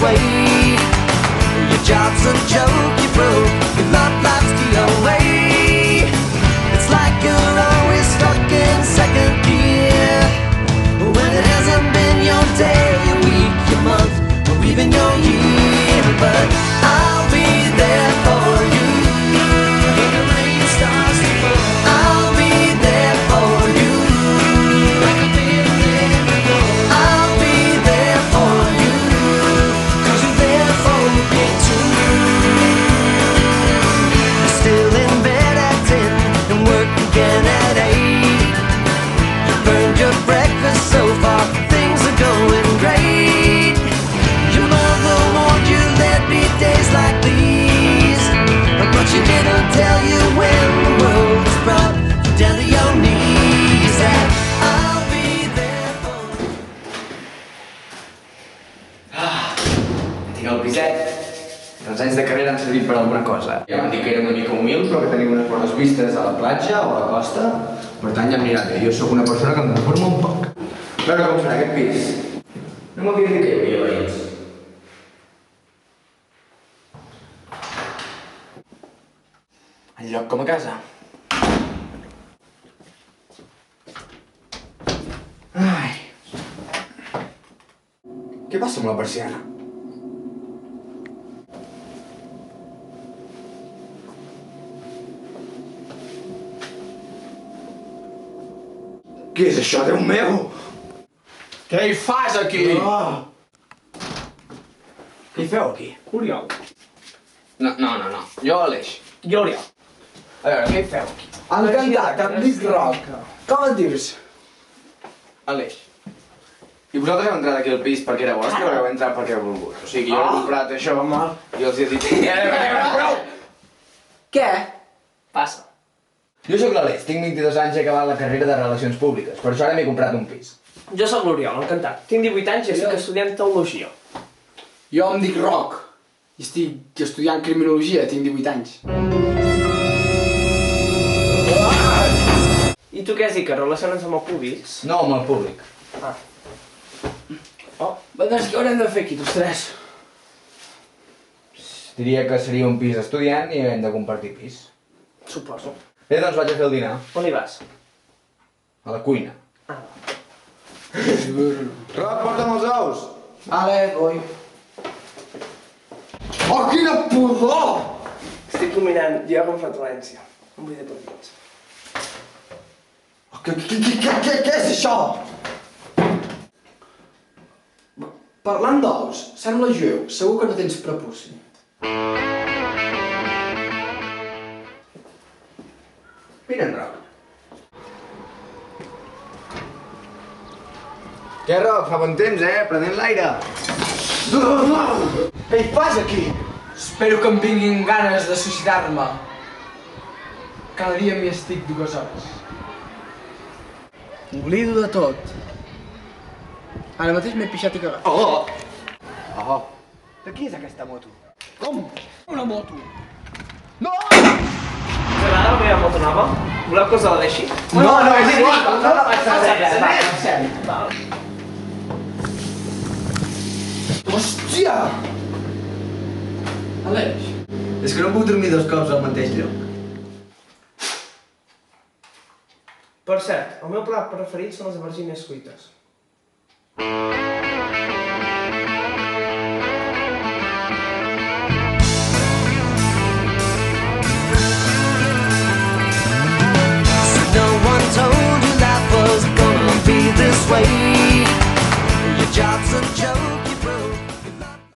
way. Your job's a joke, you broke, your love life's the away. It's like you're always stuck in second gear, when it hasn't been your day, your week, your month, or even your year. But I'll be there for you when the rain starts to fall. I'll be there for you like I've been there before. I'll be there for you 'cause you're there for me too. You're still in bed at 10 and work again at 8. You burned your breakfast so far, things are going great. Your mother warned you there'd be days like these, but she didn't tell you when the world was brought you down to your knees. That I'll be there for you. Tinc el piset. Els anys de carrera han servit per alguna cosa. Ja m'han dit que era una mica humil, però que tenia unes bones vistes a la platja o a la costa. Per tant, ja em anirà bé. Jo sóc una persona que em conforma un poc. A veure com serà aquest pis. No m'havia dit que hi havia veïns. Enlloc com a casa. Ai. Què passa amb la persiana? Què és això, Déu meu? Què hi fas aquí? Què hi feu aquí? Oriol. No. Jo, Aleix. Jo, Oriol. A veure, què hi feu aquí? Encantat, em dic Roc. Com et dius? Aleix. I vosaltres heu entrat aquí al pis perquè era vostre o heu entrat perquè heu volgut? O sigui, jo he comprat això i els he dit... Prou! Què? Passa. Jo sóc l'Aleix, tinc 22 anys i he acabat la carrera de Relacions Públiques, per això ara m'he comprat un pis. Jo sóc l'Oriol, encantat. Tinc 18 anys i estic estudiant Teologia. Jo em dic Roc i estic estudiant Criminologia, tinc 18 anys. I tu què has dit, que relaciones amb el públic? No, amb el públic. Doncs què haurem de fer aquí, tots tres? Diria que seria un pis estudiant i hem de compartir pis. Suposo. Bé, doncs vaig a fer el dinar. On hi vas? A la cuina. Roc, porta'm els ous! Vale, voy. Oh, quina pudor! Estic combinant ioga amb flatulència. Un bull de partits. Què és això? Parlant d'ous, sembla jueu, segur que no tens prepuci. Vine, en Roc. Què, Roc? Fa bon temps, prenent l'aire. Què hi fas aquí? Espero que em vinguin ganes de suïcidar-me. Cada dia m'hi estic 2 hores. Oblido de tot. Ara mateix m'he pixat i cagat. Oh! De qui és aquesta moto? Com? Una moto? No! Us agrada la meva moto nova? Voleu que us la deixi? No, és igual! No passa res, va. Hòstia! Aleix. És que no puc dormir 2 cops al mateix lloc. Per cert, el meu plat preferit són les albergines cuites.